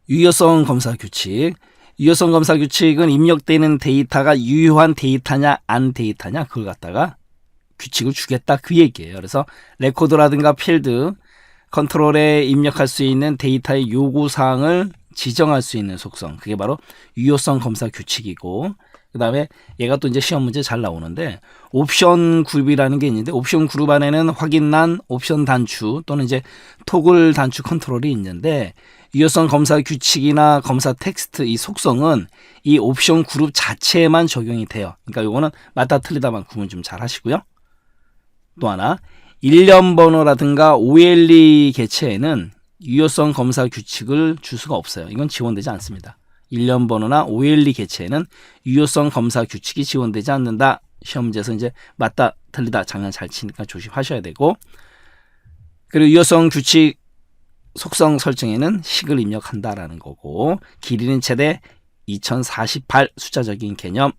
유효성 검사 규칙. 유효성 검사 규칙은 입력되는 데이터가 유효한 데이터냐 안 데이터냐 그걸 갖다가 규칙을 주겠다 그 얘기예요. 그래서 레코드라든가 필드, 컨트롤에 입력할 수 있는 데이터의 요구사항을 지정할 수 있는 속성, 그게 바로 유효성 검사 규칙이고, 그 다음에 얘가 또 이제 시험 문제 잘 나오는데 옵션 그룹이라는 게 있는데, 옵션 그룹 안에는 확인란, 옵션 단추 또는 이제 토글 단추 컨트롤이 있는데, 유효성 검사 규칙이나 검사 텍스트 이 속성은 이 옵션 그룹 자체에만 적용이 돼요. 그러니까 요거는 맞다 틀리다만 구분 좀 잘 하시고요. 또 하나, 일련 번호라든가 OLE 개체에는 유효성 검사 규칙을 줄 수가 없어요. 이건 지원되지 않습니다. 일련 번호나 OLE 개체에는 유효성 검사 규칙이 지원되지 않는다. 시험 문제에서 이제 맞다 틀리다 장난 잘 치니까 조심하셔야 되고, 그리고 유효성 규칙 속성 설정에는 식을 입력한다라는 거고, 길이는 최대 2048 숫자적인 개념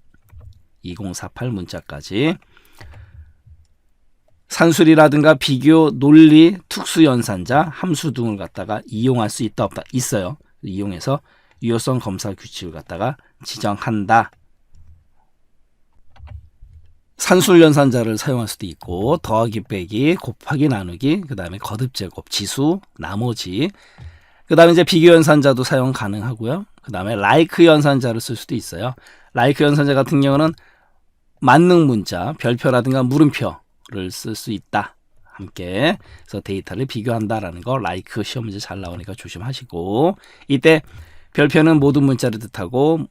2048 문자까지, 산술이라든가 비교, 논리, 특수연산자, 함수 등을 갖다가 이용할 수 있다 없다 있어요. 이용해서 유효성 검사 규칙을 갖다가 지정한다. 산술 연산자를 사용할 수도 있고, 더하기 빼기, 곱하기 나누기, 그 다음에 거듭 제곱, 지수, 나머지, 그 다음에 이제 비교 연산자도 사용 가능하고요. 그 다음에 like 연산자를 쓸 수도 있어요. like 연산자 같은 경우는 만능 문자, 별표라든가 물음표를 쓸 수 있다. 함께 그래서 데이터를 비교한다라는 거 like 시험 문제 잘 나오니까 조심하시고, 이때 별표는 모든 문자를 뜻하고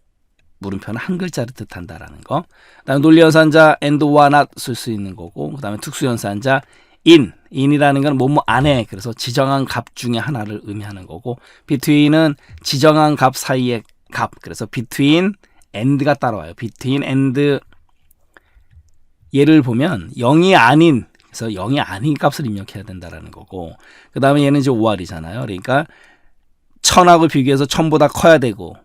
물음표는 한 글자를 뜻한다라는 거. 그다음에 논리연산자 and or not 쓸 수 있는 거고, 그다음에 특수연산자 in이라는 건 뭐뭐 안에, 그래서 지정한 값 중에 하나를 의미하는 거고, between은 지정한 값 사이의 값, 그래서 between and가 따라와요. between and, 얘를 보면 0이 아닌, 그래서 0이 아닌 값을 입력해야 된다라는 거고, 그 다음에 얘는 이제 OR이잖아요. 그러니까 1000하고 비교해서 1000보다 커야 되고,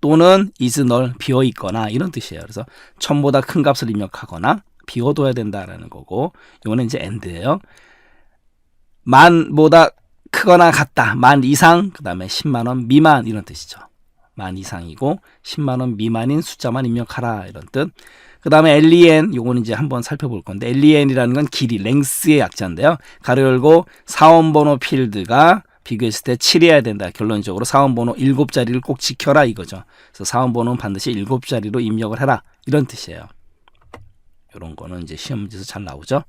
또는 is null 비어 있거나 이런 뜻이에요. 그래서 1000보다 큰 값을 입력하거나 비워둬야 된다라는 거고, 이거는 이제 and예요. 만보다 크거나 같다, 만 이상, 그 다음에 10만 원 미만 이런 뜻이죠. 만 이상이고 10만 원 미만인 숫자만 입력하라 이런 뜻. 그 다음에 len, 요거는 이제 한번 살펴볼 건데, len이라는 건 길이, 랭스의 약자인데요. 가로 열고 사원번호 필드가 비교했을 때 7이어야 된다. 결론적으로 사원번호 7자리를 꼭 지켜라 이거죠. 그래서 사원번호는 반드시 7자리로 입력을 해라 이런 뜻이에요. 이런 거는 이제 시험 문제에서 잘 나오죠.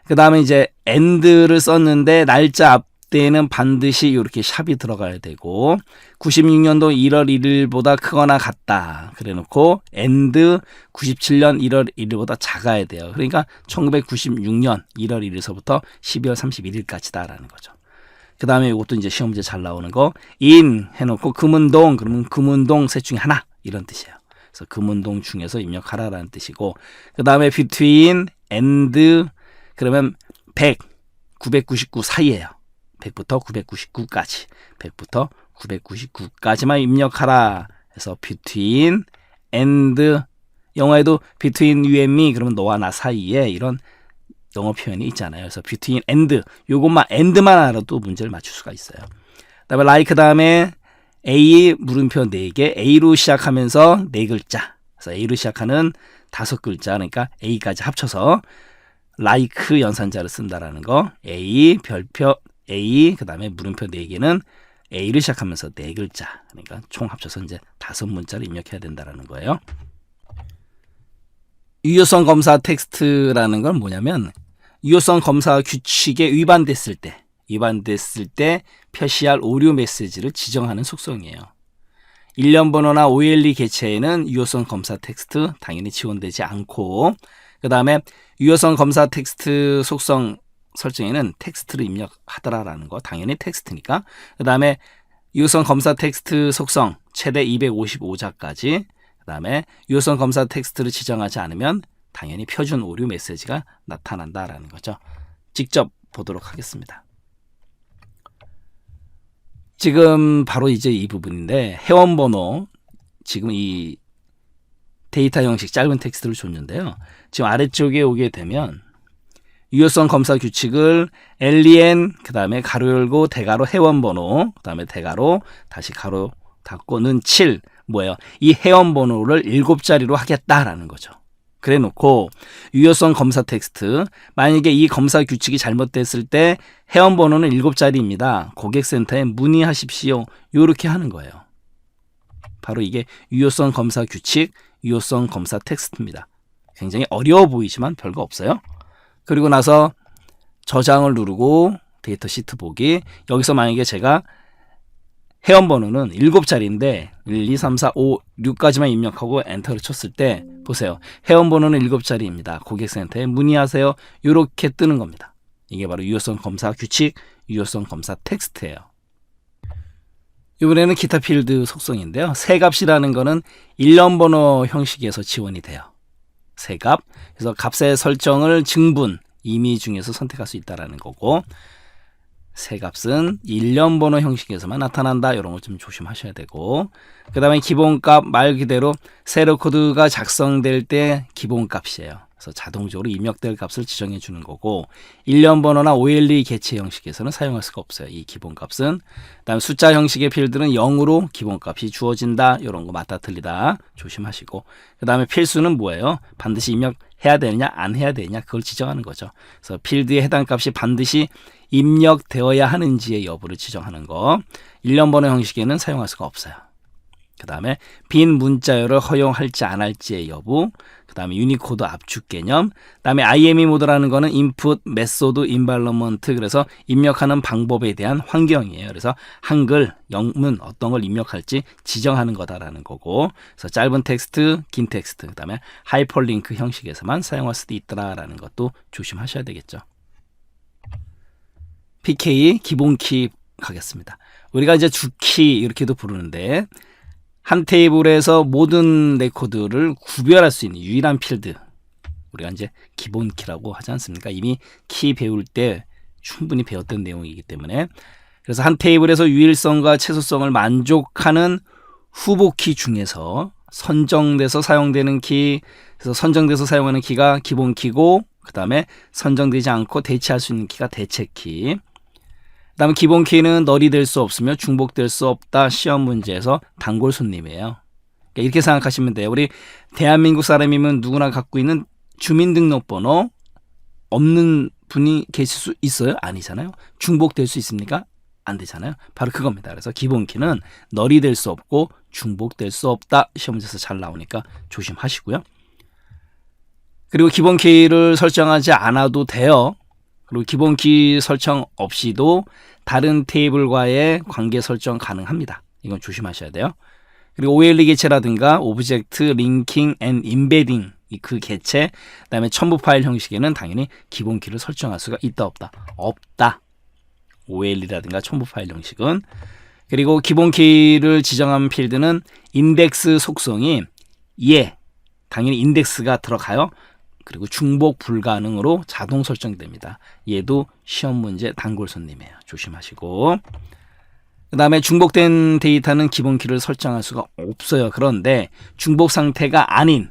그 다음에 이제 and를 썼는데 날짜 앞대에는 반드시 이렇게 샵이 들어가야 되고, 96년도 1월 1일보다 크거나 같다 그래 놓고 and 97년 1월 1일보다 작아야 돼요. 그러니까 1996년 1월 1일서부터 12월 31일까지다 라는 거죠. 그 다음에 이것도 이제 시험 문제 잘 나오는 거, in 해놓고 금운동, 그러면 금운동 셋 중에 하나 이런 뜻이에요. 그래서 금운동 중에서 입력하라라는 뜻이고, 그 다음에 between and 그러면 100, 999 사이에요. 100부터 999까지, 100부터 999까지만 입력하라. 그래서 between and, 영어에도 between you and me 그러면 너와 나 사이에 이런 영어 표현이 있잖아요. 그래서 between and, 요것만 and만 알아도 문제를 맞출 수가 있어요. 그다음에 like 다음에 A 물음표 4개, A로 시작하면서 4글자. 그래서 A로 시작하는 5글자, 그러니까 A까지 합쳐서 like 연산자를 쓴다라는 거. A 별표 A, 그다음에 물음표 4개는 A를 시작하면서 4글자. 그러니까 총 합쳐서 이제 5문자를 입력해야 된다라는 거예요. 유효성 검사 텍스트라는 건 뭐냐면, 유효성 검사 규칙에 위반됐을 때 표시할 오류 메시지를 지정하는 속성이에요. 일련 번호나 OLE 개체에는 유효성 검사 텍스트 당연히 지원되지 않고, 그 다음에 유효성 검사 텍스트 속성 설정에는 텍스트를 입력하더라라는 거, 당연히 텍스트니까. 그 다음에 유효성 검사 텍스트 속성 최대 255자까지, 그 다음에 유효성 검사 텍스트를 지정하지 않으면 당연히 표준 오류 메시지가 나타난다라는 거죠. 직접 보도록 하겠습니다. 지금 바로 이제 이 부분인데, 회원번호, 지금 이 데이터 형식 짧은 텍스트를 줬는데요. 지금 아래쪽에 오게 되면 유효성 검사 규칙을 LEN 그 다음에 가로 열고 대가로 회원번호 그 다음에 대가로 다시 가로 닫고는 7 뭐예요? 이 회원번호를 7자리로 하겠다라는 거죠. 그래 놓고 유효성 검사 텍스트 만약에 이 검사 규칙이 잘못됐을 때 회원번호는 7자리입니다. 고객센터에 문의하십시오. 이렇게 하는 거예요. 바로 이게 유효성 검사 규칙, 유효성 검사 텍스트입니다. 굉장히 어려워 보이지만 별거 없어요. 그리고 나서 저장을 누르고 데이터 시트 보기. 여기서 만약에 제가 회원번호는 7자리인데 1, 2, 3, 4, 5, 6까지만 입력하고 엔터를 쳤을 때 보세요. 회원번호는 7자리입니다. 고객센터에 문의하세요. 이렇게 뜨는 겁니다. 이게 바로 유효성 검사 규칙, 유효성 검사 텍스트예요. 이번에는 기타 필드 속성인데요. 새 값이라는 거는 일련번호 형식에서 지원이 돼요. 새 값. 그래서 값의 설정을 증분, 임의 중에서 선택할 수 있다는 거고 새 값은 일련번호 형식에서만 나타난다. 이런 거 좀 조심하셔야 되고 그 다음에 기본값 말 그대로 세로 코드가 작성될 때 기본값이에요. 그래서 자동적으로 입력될 값을 지정해 주는 거고 일련번호나 OLE 개체 형식에서는 사용할 수가 없어요. 이 기본값은. 그 다음에 숫자 형식의 필드는 0으로 기본값이 주어진다. 이런 거 맞다 틀리다 조심하시고 그 다음에 필수는 뭐예요? 반드시 입력해야 되느냐 안 해야 되느냐 그걸 지정하는 거죠. 그래서 필드의 해당 값이 반드시 입력되어야 하는지의 여부를 지정하는 거. 일련번호 형식에는 사용할 수가 없어요. 그 다음에 빈 문자열을 허용할지 안 할지의 여부. 그 다음에 유니코드 압축 개념. 그 다음에 IME 모드라는 거는 input method environment. 그래서 입력하는 방법에 대한 환경이에요. 그래서 한글, 영문 어떤 걸 입력할지 지정하는 거다라는 거고. 그래서 짧은 텍스트, 긴 텍스트. 그 다음에 하이퍼링크 형식에서만 사용할 수도 있더라라는 것도 조심하셔야 되겠죠. PK 기본키 가겠습니다. 우리가 이제 주키 이렇게도 부르는데 한 테이블에서 모든 레코드를 구별할 수 있는 유일한 필드 우리가 이제 기본키라고 하지 않습니까? 이미 키 배울 때 충분히 배웠던 내용이기 때문에 그래서 한 테이블에서 유일성과 최소성을 만족하는 후보키 중에서 선정돼서 사용되는 키 그래서 선정돼서 사용하는 키가 기본키고 그 다음에 선정되지 않고 대체할 수 있는 키가 대체키 그 다음에 기본 키는 널이 될 수 없으며 중복될 수 없다. 시험 문제에서 단골 손님이에요. 그러니까 이렇게 생각하시면 돼요. 우리 대한민국 사람이면 누구나 갖고 있는 주민등록번호 없는 분이 계실 수 있어요? 아니잖아요. 중복될 수 있습니까? 안 되잖아요. 바로 그겁니다. 그래서 기본 키는 널이 될 수 없고 중복될 수 없다. 시험 문제에서 잘 나오니까 조심하시고요. 그리고 기본 키를 설정하지 않아도 돼요. 그리고 기본키 설정 없이도 다른 테이블과의 관계 설정 가능합니다. 이건 조심하셔야 돼요. 그리고 OLE 개체라든가 오브젝트 링킹 앤 임베딩 그 개체 그다음에 첨부 파일 형식에는 당연히 기본키를 설정할 수가 있다 없다? 없다. OLE라든가 첨부 파일 형식은 그리고 기본키를 지정한 필드는 인덱스 속성이 당연히 인덱스가 들어가요. 그리고 중복 불가능으로 자동 설정됩니다. 얘도 시험 문제 단골 손님이에요. 조심하시고 그 다음에 중복된 데이터는 기본키를 설정할 수가 없어요. 그런데 중복 상태가 아닌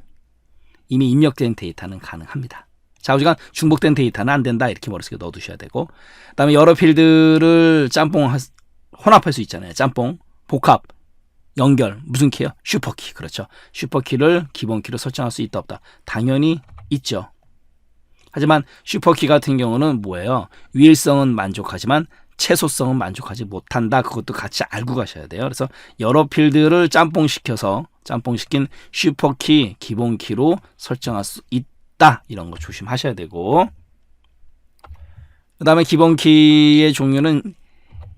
이미 입력된 데이터는 가능합니다. 좌우지간 중복된 데이터는 안 된다. 이렇게 머릿속에 넣어두셔야 되고 그 다음에 여러 필드를 짬뽕 혼합할 수 있잖아요. 짬뽕, 복합, 연결 무슨 키예요? 슈퍼키. 그렇죠. 슈퍼키를 기본키로 설정할 수 있다 없다? 당연히 있죠. 하지만 슈퍼키 같은 경우는 뭐예요? 유일성은 만족하지만 최소성은 만족하지 못한다. 그것도 같이 알고 가셔야 돼요. 그래서 여러 필드를 짬뽕시킨 슈퍼키 기본키로 설정할 수 있다. 이런 거 조심하셔야 되고 그 다음에 기본키의 종류는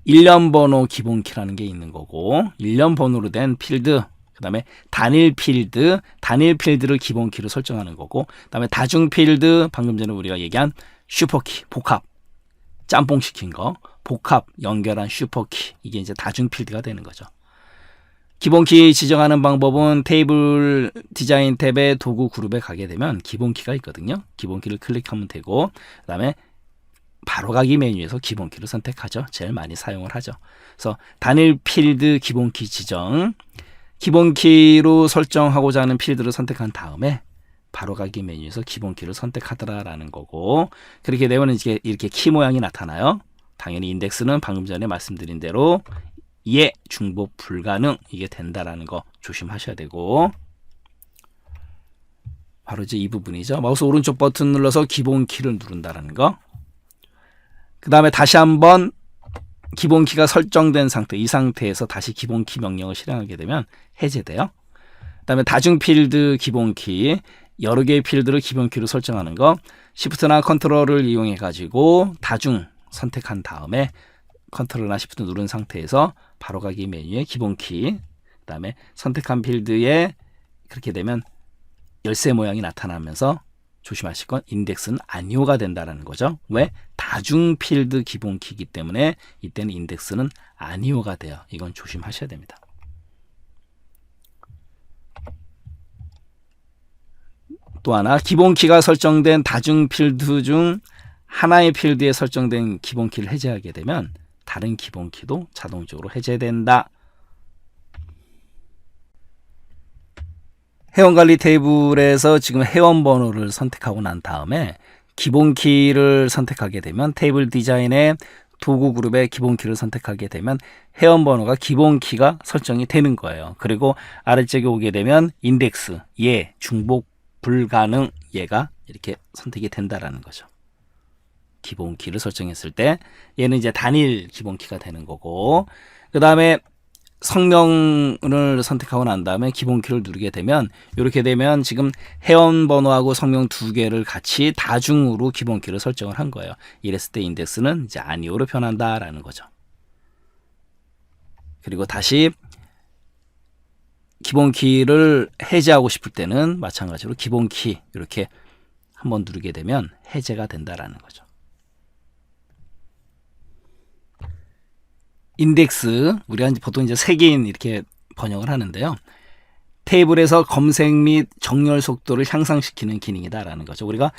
일련번호 기본키라는 게 있는 거고 일련번호로 된 필드 그 다음에 단일 필드를 기본키로 설정하는 거고 그 다음에 다중 필드 방금 전에 우리가 얘기한 슈퍼키 복합 짬뽕시킨 거 복합 연결한 슈퍼키 이게 이제 다중 필드가 되는 거죠. 기본키 지정하는 방법은 테이블 디자인 탭의 도구 그룹에 가게 되면 기본키가 있거든요. 기본키를 클릭하면 되고 그 다음에 바로가기 메뉴에서 기본키를 선택하죠. 제일 많이 사용을 하죠. 그래서 단일 필드 기본키 지정 기본키로 설정하고자 하는 필드를 선택한 다음에 바로가기 메뉴에서 기본 키를 선택하더라라는 거고, 그렇게 되면 이제 이렇게 키 모양이 나타나요. 당연히 인덱스는 방금 전에 말씀드린 대로 예, 중복 불가능 이게 된다라는 거 조심하셔야 되고, 바로 이제 이 부분이죠. 마우스 오른쪽 버튼 눌러서 기본 키를 누른다라는 거. 그 다음에 다시 한번 기본 키가 설정된 상태, 이 상태에서 다시 기본 키 명령을 실행하게 되면 해제돼요. 그 다음에 다중 필드 기본 키, 여러 개의 필드를 기본 키로 설정하는 거, Shift나 컨트롤을 이용해 가지고 다중 선택한 다음에 컨트롤이나 Shift 누른 상태에서 바로가기 메뉴에 기본 키, 그 다음에 선택한 필드에 그렇게 되면 열쇠 모양이 나타나면서 조심하실 건 인덱스는 아니오가 된다는 거죠. 왜? 다중 필드 기본 키이기 때문에 이때는 인덱스는 아니오가 돼요. 이건 조심하셔야 됩니다. 또 하나, 기본 키가 설정된 다중 필드 중 하나의 필드에 설정된 기본 키를 해제하게 되면 다른 기본 키도 자동적으로 해제된다. 회원관리 테이블에서 지금 회원 번호를 선택하고 난 다음에 기본 키를 선택하게 되면 테이블 디자인의 도구 그룹의 기본 키를 선택하게 되면 회원 번호가 기본 키가 설정이 되는 거예요. 그리고 아래쪽에 오게 되면 인덱스, 예, 중복 불가능, 예가 이렇게 선택이 된다라는 거죠. 기본 키를 설정했을 때 얘는 이제 단일 기본 키가 되는 거고, 그 다음에 성명을 선택하고 난 다음에 기본 키를 누르게 되면 이렇게 되면 지금 회원 번호하고 성명 두 개를 같이 다중으로 기본 키를 설정을 한 거예요. 이랬을 때 인덱스는 이제 아니오로 변한다라는 거죠. 그리고 다시 기본 키를 해제하고 싶을 때는 마찬가지로 기본 키 이렇게 한번 누르게 되면 해제가 된다라는 거죠. 인덱스, 우리가 보통 이제 3개인 이렇게 번역을 하는데요. 테이블에서 검색 및 정렬 속도를 향상시키는 기능이다라는 거죠. 우리가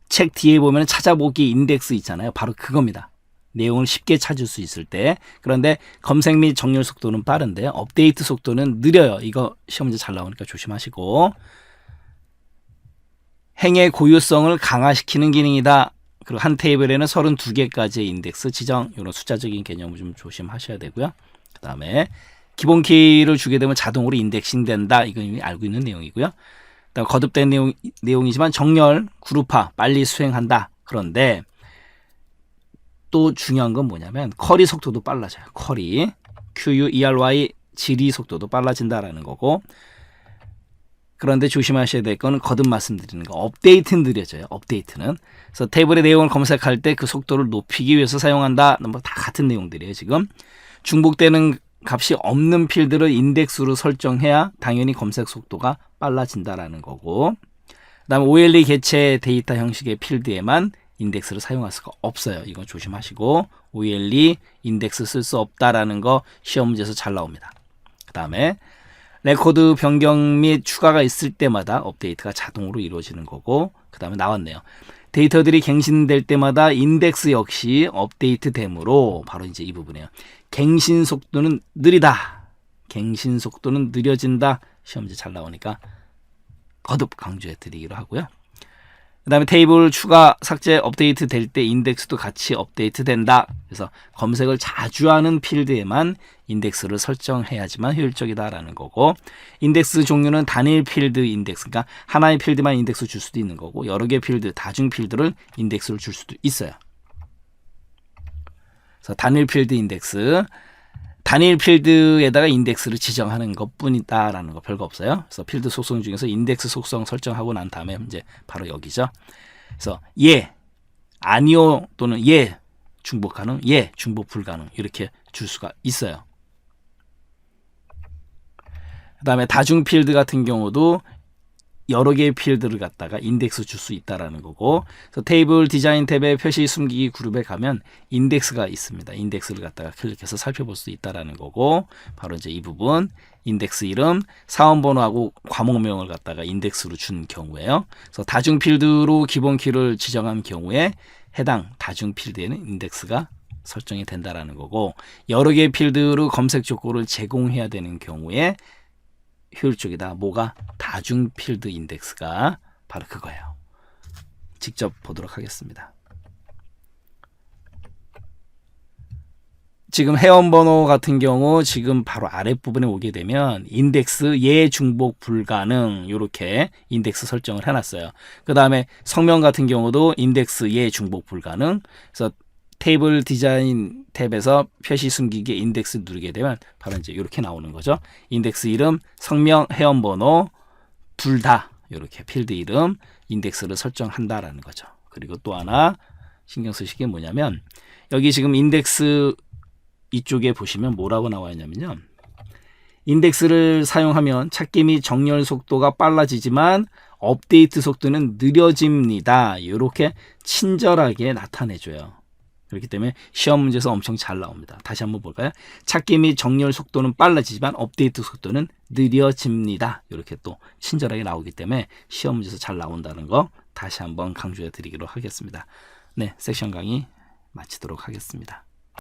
책 뒤에 보면 찾아보기 인덱스 있잖아요. 바로 그겁니다. 내용을 쉽게 찾을 수 있을 때. 그런데 검색 및 정렬 속도는 빠른데 업데이트 속도는 느려요. 이거 시험 문제 잘 나오니까 조심하시고. 행의 고유성을 강화시키는 기능이다. 그리고 한 테이블에는 32개까지의 인덱스 지정, 이런 숫자적인 개념을 좀 조심하셔야 되고요. 그 다음에 기본 키를 주게 되면 자동으로 인덱싱 된다. 이건 이미 알고 있는 내용이고요. 그다음 거듭된 내용이지만 정렬, 그룹화, 빨리 수행한다. 그런데 또 중요한 건 뭐냐면 쿼리 속도도 빨라져요. 쿼리, QUERY, 질의 속도도 빨라진다라는 거고, 그런데 조심하셔야 될 건 거듭 말씀드리는 거, 업데이트는 느려져요. 업데이트는. 그래서 테이블의 내용을 검색할 때 그 속도를 높이기 위해서 사용한다. 다 같은 내용들이에요. 지금 중복되는 값이 없는 필드를 인덱스로 설정해야 당연히 검색 속도가 빨라진다라는 거고, 그다음에 OLE 개체 데이터 형식의 필드에만 인덱스를 사용할 수가 없어요. 이건 조심하시고, OLE 인덱스 쓸 수 없다라는 거 시험 문제에서 잘 나옵니다. 그 다음에 레코드 변경 및 추가가 있을 때마다 업데이트가 자동으로 이루어지는 거고, 그 다음에 나왔네요. 데이터들이 갱신될 때마다 인덱스 역시 업데이트 되므로 바로 이제 이 부분이에요. 갱신 속도는 느리다. 갱신 속도는 느려진다. 시험 문제 잘 나오니까 거듭 강조해 드리기로 하고요. 그 다음에 테이블 추가, 삭제, 업데이트 될 때 인덱스도 같이 업데이트 된다. 그래서 검색을 자주 하는 필드에만 인덱스를 설정해야지만 효율적이다라는 거고, 인덱스 종류는 단일 필드 인덱스, 그러니까 하나의 필드만 인덱스 줄 수도 있는 거고, 여러 개의 필드, 다중 필드를 인덱스를 줄 수도 있어요. 그래서 단일 필드 인덱스, 단일 필드에다가 인덱스를 지정하는 것뿐이다라는 거 별거 없어요. 그래서 필드 속성 중에서 인덱스 속성 설정하고 난 다음에 이제 바로 여기죠. 그래서 예, 아니오 또는 예, 중복 가능, 예, 중복 불가능 이렇게 줄 수가 있어요. 그 다음에 다중 필드 같은 경우도 여러 개의 필드를 갖다가 인덱스 줄 수 있다라는 거고, 그래서 테이블 디자인 탭에 표시 숨기기 그룹에 가면 인덱스가 있습니다. 인덱스를 갖다가 클릭해서 살펴볼 수 있다라는 거고, 바로 이제 이 부분 인덱스 이름, 사원번호하고 과목명을 갖다가 인덱스로 준 경우에요. 그래서 다중 필드로 기본 키를 지정한 경우에 해당 다중 필드에는 인덱스가 설정이 된다라는 거고, 여러 개의 필드로 검색 조건을 제공해야 되는 경우에 효율적이다. 뭐가? 다중 필드 인덱스가 바로 그거예요. 직접 보도록 하겠습니다. 지금 회원번호 같은 경우 지금 바로 아랫부분에 오게 되면 인덱스 예중복 불가능 이렇게 인덱스 설정을 해놨어요. 그 다음에 성명 같은 경우도 인덱스 예중복 불가능. 그래서 테이블 디자인 탭에서 표시 숨기기 인덱스 누르게 되면 바로 이제 이렇게 나오는 거죠. 인덱스 이름, 성명, 회원번호 둘 다 이렇게 필드 이름, 인덱스를 설정한다라는 거죠. 그리고 또 하나 신경 쓰실 게 뭐냐면 여기 지금 인덱스 이쪽에 보시면 뭐라고 나와 있냐면요. 인덱스를 사용하면 찾기 및 정렬 속도가 빨라지지만 업데이트 속도는 느려집니다. 이렇게 친절하게 나타내줘요. 그렇기 때문에 시험 문제에서 엄청 잘 나옵니다. 다시 한번 볼까요? 찾기 및 정렬 속도는 빨라지지만 업데이트 속도는 느려집니다. 이렇게 또 친절하게 나오기 때문에 시험 문제에서 잘 나온다는 거 다시 한번 강조해 드리기로 하겠습니다. 네, 섹션 강의 마치도록 하겠습니다.